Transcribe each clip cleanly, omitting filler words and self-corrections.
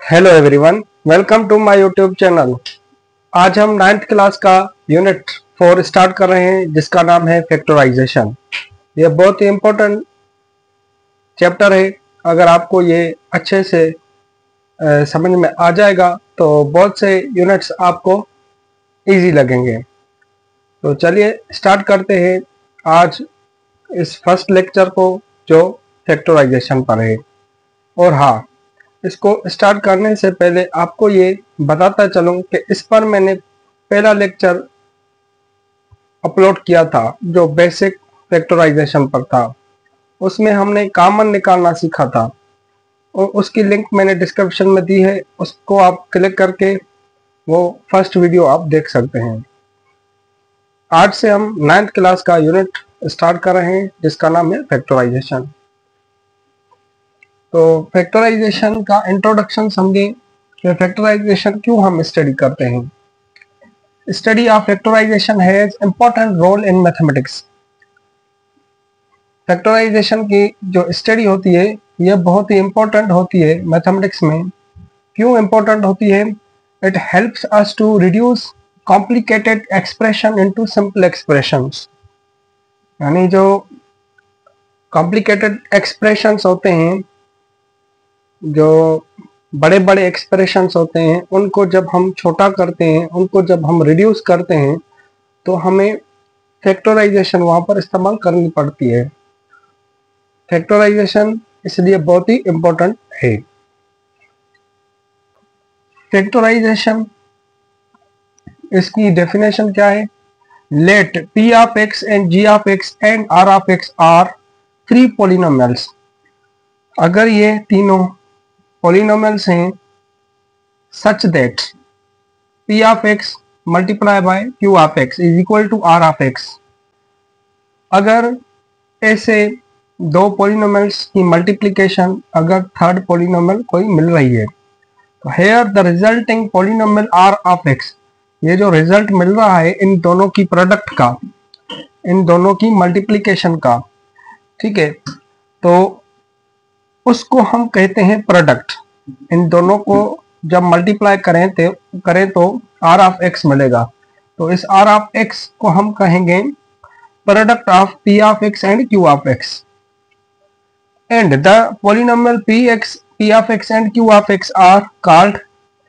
Hello everyone, welcome to my YouTube channel. आज हम 9th class का यूनिट 4 स्टार्ट कर रहे हैं जिसका नाम है फैक्टराइजेशन। यह बहुत ही इम्पोर्टेंट चैप्टर है। अगर आपको ये अच्छे से समझ में आ जाएगा तो बहुत से यूनिट्स आपको इजी लगेंगे। तो चलिए स्टार्ट करते हैं आज इस फर्स्ट लेक्चर को जो फैक्टराइजेशन पर है। और हाँ, इसको स्टार्ट करने से पहले आपको ये बताता चलूं कि इस पर मैंने पहला लेक्चर अपलोड किया था जो बेसिक फैक्टराइजेशन पर था। उसमें हमने कॉमन निकालना सीखा था और उसकी लिंक मैंने डिस्क्रिप्शन में दी है, उसको आप क्लिक करके वो फर्स्ट वीडियो आप देख सकते हैं। आज से हम 9th क्लास का यूनिट स्टार्ट कर रहे हैं जिसका नाम है फैक्टराइजेशन। तो फैक्टराइजेशन का इंट्रोडक्शन समझें कि फैक्टराइजेशन क्यों हम स्टडी करते हैं। Study of factorization has important role in mathematics. Factorization की जो स्टडी होती है यह बहुत ही इंपॉर्टेंट होती है मैथमेटिक्स में। क्यों इंपॉर्टेंट होती है? It helps us to reduce complicated expression into simple expressions. यानी जो कॉम्प्लिकेटेड एक्सप्रेशंस होते हैं, जो बड़े बड़े एक्सप्रेशंस होते हैं, उनको जब हम छोटा करते हैं, उनको जब हम रिड्यूस करते हैं तो हमें फैक्टराइजेशन वहां पर इस्तेमाल करनी पड़ती है। फैक्टराइजेशन इसलिए बहुत ही इंपॉर्टेंट है। फैक्टराइजेशन इसकी डेफिनेशन क्या है? Let p of x and g of x and r of x are three polynomials. अगर ये तीनों पॉलिनोमियल्स हैं such that p of x multiply by q of x is equal to r of x। अगर ऐसे दो polynomials की multiplication अगर third polynomial कोई मिल रही है तो here the resulting polynomial r of x, ये जो रिजल्ट मिल रहा है इन दोनों की प्रोडक्ट का, इन दोनों की मल्टीप्लिकेशन का, ठीक है, तो उसको हम कहते हैं प्रोडक्ट। इन दोनों को जब मल्टीप्लाई करें तो r ऑफ x मिलेगा। तो इस r ऑफ x को हम कहेंगे product of p of x and q of x। And the polynomial p of x and q of x are called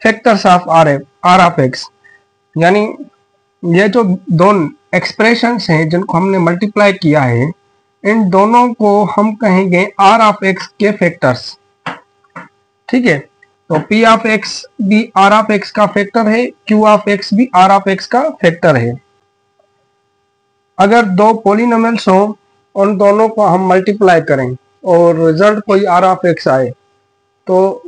factors of r of x। यानी ये जो दोनों एक्सप्रेशंस हैं जिनको हमने मल्टीप्लाई किया है, इन दोनों को हम कहेंगे r ऑफ x के फैक्टर्स। ठीक है, तो p ऑफ x भी r ऑफ x का फैक्टर है, q ऑफ x भी r ऑफ x का फैक्टर है। अगर दो पॉलिनोमियल्स हो, उन दोनों को हम मल्टीप्लाई करें और रिजल्ट कोई r ऑफ x आए तो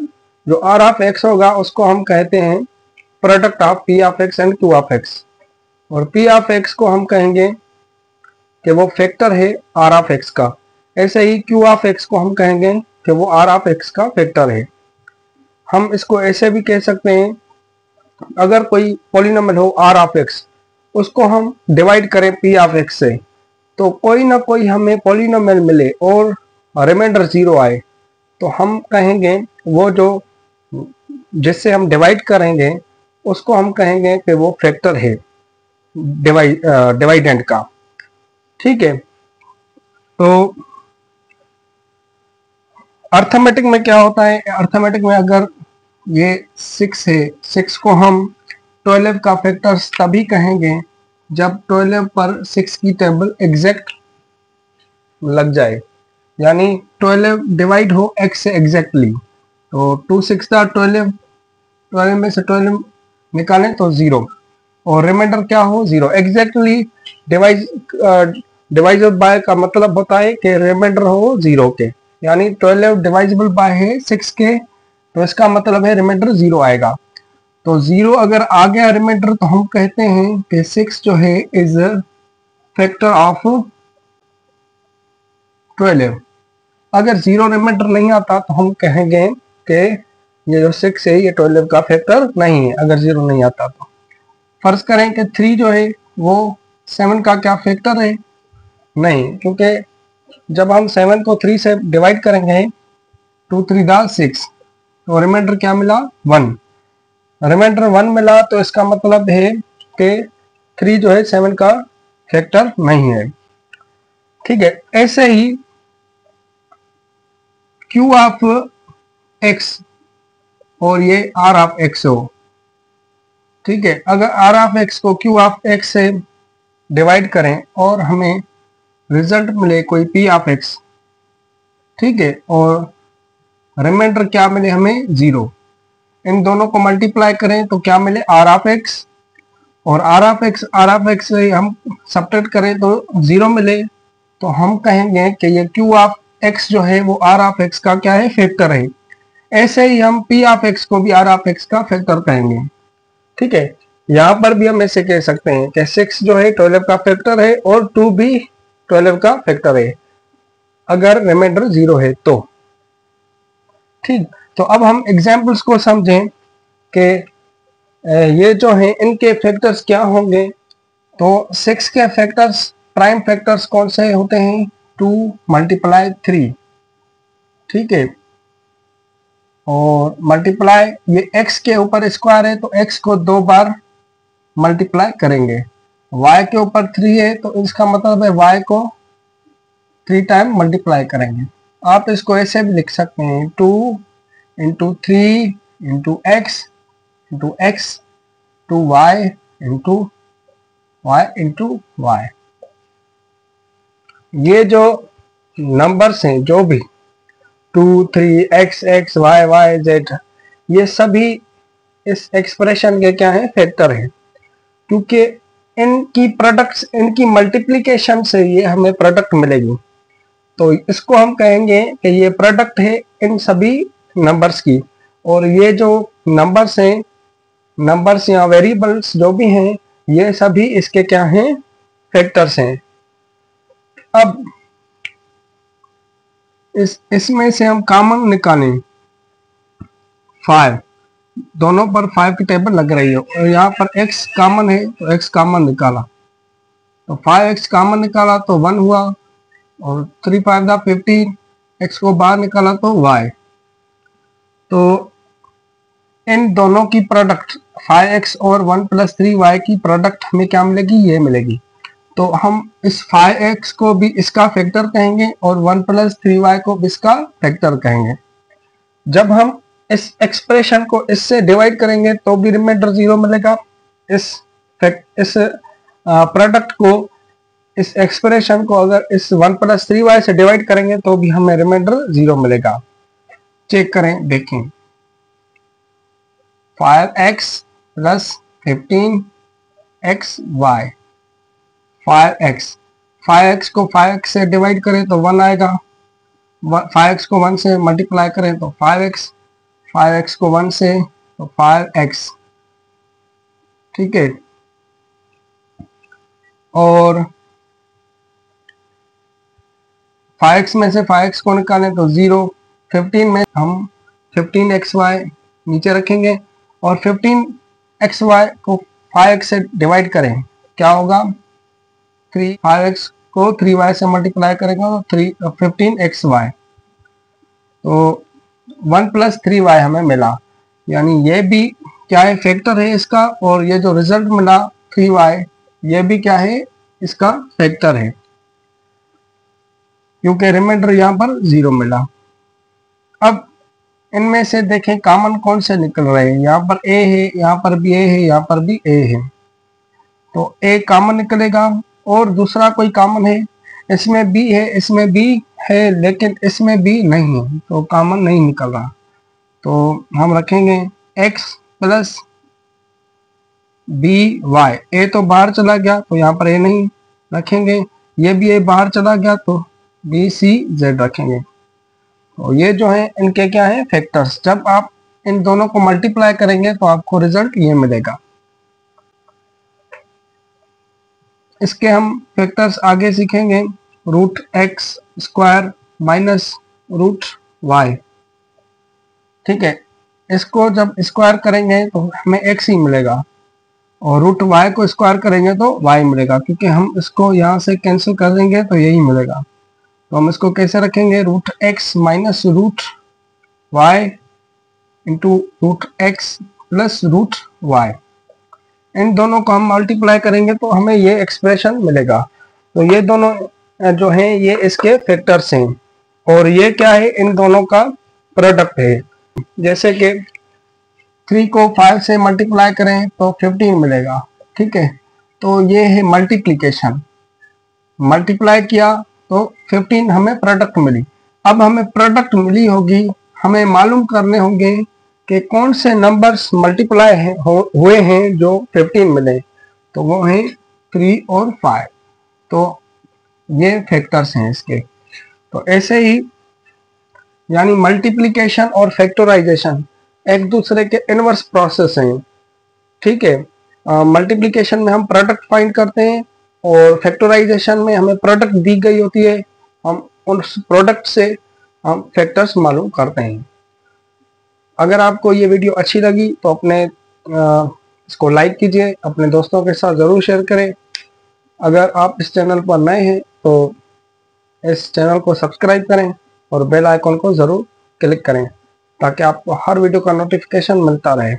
जो r ऑफ x होगा उसको हम कहते हैं product of p of x and q of x। और p ऑफ x को हम कहेंगे कि वो फैक्टर है r ऑफ x का। ऐसे ही q ऑफ x को हम कहेंगे कि वो r ऑफ x का फैक्टर है। हम इसको ऐसे भी कह सकते हैं, अगर कोई पॉलिनोमियल हो r ऑफ x, उसको हम डिवाइड करें p ऑफ x से, तो कोई ना कोई हमें पॉलिनोमियल मिले और रिमाइंडर 0 आए तो हम कहेंगे वो जो जिससे हम डिवाइड करेंगे उसको हम कहेंगे कि वो फैक्टर है डिवाइडेंड का। ठीक है, तो अर्थमेटिक में क्या होता है? अर्थमेटिक में अगर ये 6 है, 6 को हम 12 का फैक्टर्स तभी कहेंगे जब 12 पर 6 की टेबल एग्जैक्ट लग जाए, यानी 12 डिवाइड हो x से एग्जैक्टली। तो 2 6 12, 12 में से 12 निकालें तो 0 और रिमाइंडर क्या हो? 0। एग्जैक्टली डिवाइजेबल बाय का मतलब होता है कि रिमाइंडर हो 0 के, यानी 12 डिवाइजेबल बाय है 6 के, तो इसका मतलब है रिमाइंडर 0 आएगा। तो 0 अगर आ गया रिमाइंडर तो हम कहते हैं कि 6 जो है इज फैक्टर ऑफ 12। अगर 0 रिमाइंडर नहीं आता तो हम कहेंगे कि ये जो 6 है ये 12 का फैक्टर नहीं है, अगर 0 नहीं आता तो। फर्ज करें कि 3 जो है वो 7 का क्या फैक्टर है? नहीं, क्योंकि जब हम 7 को 3 से डिवाइड करेंगे 2 3 6, तो रिमाइंडर क्या मिला 1। रिमाइंडर 1 मिला तो इसका मतलब है कि 3 जो है 7 का फैक्टर नहीं है। ठीक है, ऐसे ही Q ऑफ x और ये R ऑफ x हो। ठीक है, अगर R ऑफ x को Q ऑफ x से डिवाइड करें और हमें रिजल्ट मिले कोई P ऑफ x, ठीक है, और रिमाइंडर क्या मिले हमें 0, इन दोनों को मल्टीप्लाई करें तो क्या मिले R ऑफ x, और R ऑफ x से हम सब्ट्रैक्ट करें तो 0 मिले, तो हम कहेंगे कि ये Q ऑफ x जो है वो R ऑफ x का क्या है, फैक्टर है। ऐसे ही हम P ऑफ x को भी R ऑफ x का फैक्टर कहेंगे। ठीक है, यहाँ पर भी हम ऐसे कह सकते हैं कि 6 जो है 12 का फैक्टर है और 2 भी 12 का फैक्टर है अगर रिमाइंडर 0 है तो। ठीक, तो अब हम एग्जाम्पल्स को समझें कि ये जो है इनके फैक्टर्स क्या होंगे। तो 6 के फैक्टर्स, प्राइम फैक्टर्स कौन से होते हैं, 2 मल्टीप्लाई 3। ठीक है, और मल्टीप्लाई ये x के ऊपर स्क्वायर है तो x को 2 बार मल्टीप्लाई करेंगे, y के ऊपर 3 है तो इसका मतलब है y को 3 टाइम मल्टीप्लाई करेंगे। आप इसको ऐसे भी लिख सकते हैं 2 into 3 into X into X two Y into Y into Y. ये जो नंबर्स हैं जो भी 2 3 x x y y z, ये सभी इस एक्सप्रेशन के क्या है, फैक्टर हैं, क्योंकि इनकी प्रोडक्ट्स, इनकी मल्टीप्लिकेशन से ये हमें प्रोडक्ट मिलेगी। तो इसको हम कहेंगे कि ये प्रोडक्ट है इन सभी नंबर्स की, और ये जो नंबर्स हैं, नंबर्स या वेरिएबल्स जो भी हैं, ये सभी इसके क्या हैं, फैक्टर्स हैं। अब इसमें से हम कॉमन निकालें 5, दोनों पर 5 की टेबल लग रही है और यहाँ पर x कॉमन है तो x कॉमन निकाला, तो 5x कॉमन निकाला तो 1 हुआ, और 3 5 दा 15, x को बाहर निकाला तो y। तो इन दोनों की प्रोडक्ट 5x और 1 + 3y की प्रोडक्ट हमें क्या मिलेगी, ये मिलेगी। तो हम इस 5x को भी इसका फैक्टर कहेंगे और 1 + 3y को भी इसका फैक्टर कहेंगे। जब हम इस एक्सप्रेशन को इससे डिवाइड करेंगे तो भी रिमाइंडर 0 मिलेगा। इस प्रोडक्ट को, इस एक्सप्रेशन को अगर इस 1 + 3y से डिवाइड करेंगे तो भी हमें रिमाइंडर 0 मिलेगा। चेक करें, देखें, 5x + 15xy, 5x को 5x से डिवाइड करें तो 1 आएगा, 5x को 1 से मल्टीप्लाई करें तो 5x, 5x को 1 से तो 5x। ठीक है, और 5x में से 5x को निकालें तो 0, 15 में हम 15xy नीचे रखेंगे और 15xy को 5x से डिवाइड करें, क्या होगा, 3, 5x को 3y से मल्टीप्लाई करेंगे तो 15xy, तो 1 + 3y हमें मिला। यानी ये भी क्या है, फैक्टर है इसका, और ये जो रिजल्ट मिला 3y, ये भी क्या है, इसका फैक्टर है, क्योंकि रिमाइंडर यहाँ पर 0 मिला। अब इनमें से देखें कॉमन कौन से निकल रहे हैं, यहाँ पर a है, यहाँ पर भी a है, यहाँ पर भी a है, तो a कॉमन निकलेगा, और दूसरा कोई कॉमन है, इसमें b है, इसमें b है, लेकिन इसमें b नहीं है, तो कॉमन नहीं निकल रहा। तो हम रखेंगे x + by, a तो बाहर चला गया तो यहाँ पर a नहीं रखेंगे, ये भी a बाहर चला गया तो b c z रखेंगे। तो ये जो है इनके क्या है, फैक्टर्स। जब आप इन दोनों को मल्टीप्लाई करेंगे तो आपको रिजल्ट ये मिलेगा। इसके हम फैक्टर्स आगे सीखेंगे, √x² - √y। ठीक है, इसको जब स्क्वायर करेंगे तो हमें x ही मिलेगा, और √y को स्क्वायर करेंगे तो y मिलेगा, क्योंकि हम इसको यहाँ से कैंसिल कर देंगे तो यही मिलेगा। तो हम इसको कैसे रखेंगे, √x - √y into root X plus root Y. इन दोनों को हम मल्टीप्लाई करेंगे तो हमें ये एक्सप्रेशन मिलेगा। तो ये दोनों जो हैं ये इसके फैक्टर्स हैं और ये क्या है, इन दोनों का प्रोडक्ट है। जैसे कि 3 को 5 से मल्टीप्लाई करें तो 15 मिलेगा, ठीक है। तो ये है मल्टीप्लिकेशन, मल्टीप्लाई किया तो 15 हमें प्रोडक्ट मिली। अब हमें प्रोडक्ट मिली होगी, हमें मालूम करने होंगे कि कौन से नंबर्स मल्टीप्लाई हुए हैं जो 15 मिले। तो वो हैं 3 और 5। तो ये फैक्टर्स हैं इसके। तो ऐसे ही यानी मल्टीप्लिकेशन और फैक्टराइजेशन एक दूसरे के इनवर्स प्रोसेस हैं, ठीक है। मल्टीप्लिकेशन में हम प्रोडक्ट फाइंड करते हैं और फैक्टराइजेशन में हमें प्रोडक्ट दी गई होती है, हम उस प्रोडक्ट से हम फैक्टर्स मालूम करते हैं। अगर आपको ये वीडियो अच्छी लगी तो अपने इसको लाइक कीजिए, अपने दोस्तों के साथ ज़रूर शेयर करें। अगर आप इस चैनल पर नए हैं तो इस चैनल को सब्सक्राइब करें और बेल आइकन को ज़रूर क्लिक करें ताकि आपको हर वीडियो का नोटिफिकेशन मिलता रहे।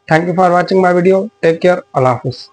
Thank you for watching my video. Take care. अल्लाह हाफिज़।